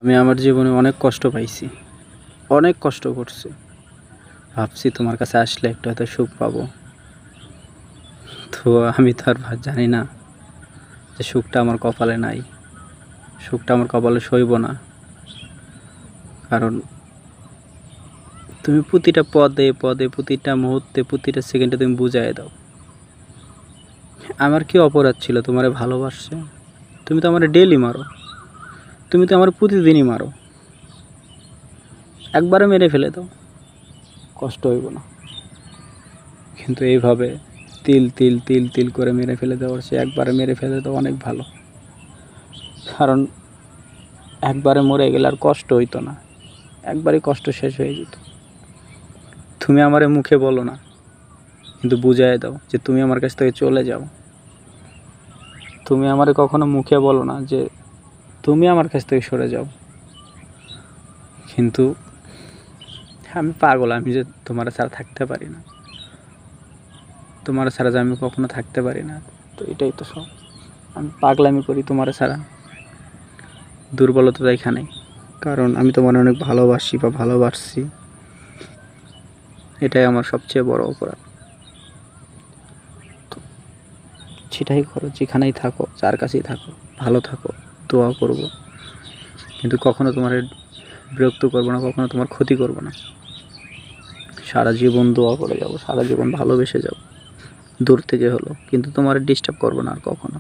আমি আমার জীবনে অনেক কষ্ট পাইছি, অনেক কষ্ট করছি। ভাবছি তোমার কাছে আসলে একটু হয়তো সুখ পাবো। তো আমি তো আর জানি না যে সুখটা আমার কপালে নাই, সুখটা আমার কপালে সইব না। কারণ তুমি প্রতিটা পদে পদে, প্রতিটা মুহূর্তে, প্রতিটা সেকেন্ডে তুমি বুঝাই দাও আমার কি অপরাধ ছিল তোমারে ভালোবাসছে। তুমি তো আমার ডেলি মারো, তুমি তো আমার প্রতিদিনই মারো। একবারে মেরে ফেলে দাও, কষ্ট হইব না। কিন্তু এইভাবে তিল তিল তিল তিল করে মেরে ফেলে দেওয়ার চেয়ে একবারে মেরে ফেলে দেওয়া অনেক ভালো। কারণ একবারে মরে গেলে আর কষ্ট হইতো না, একবারই কষ্ট শেষ হয়ে যেত। তুমি আমারে মুখে বলো না, কিন্তু বুঝাই দাও যে তুমি আমার কাছ থেকে চলে যাও। তুমি আমারে কখনো মুখে বলো না যে তুমি আমার কাছ থেকে সরে যাও, কিন্তু আমি পাগল। আমি যে তোমার ছাড়া থাকতে পারি না, তোমার ছাড়া যে আমি কখনো থাকতে পারি না। তো এটাই তো সব, আমি পাগলামি করি তোমার ছাড়া। দুর্বলতা তো এখানেই, কারণ আমি তোমার অনেক ভালোবাসি বা ভালোবাসছি, এটাই আমার সবচেয়ে বড় অপরাধ। তো সেটাই করো, যেখানেই থাকো, যার কাছেই থাকো, ভালো থাকো, দোয়া করব। কিন্তু কখনো তোমার বিরক্ত করবো না, কখনো তোমার ক্ষতি করবো না। সারা জীবন দোয়া করে যাব, সারা জীবন ভালোবেসে যাব, দূর থেকে হলো, কিন্তু তোমার ডিস্টার্ব করবো না আর কখনো।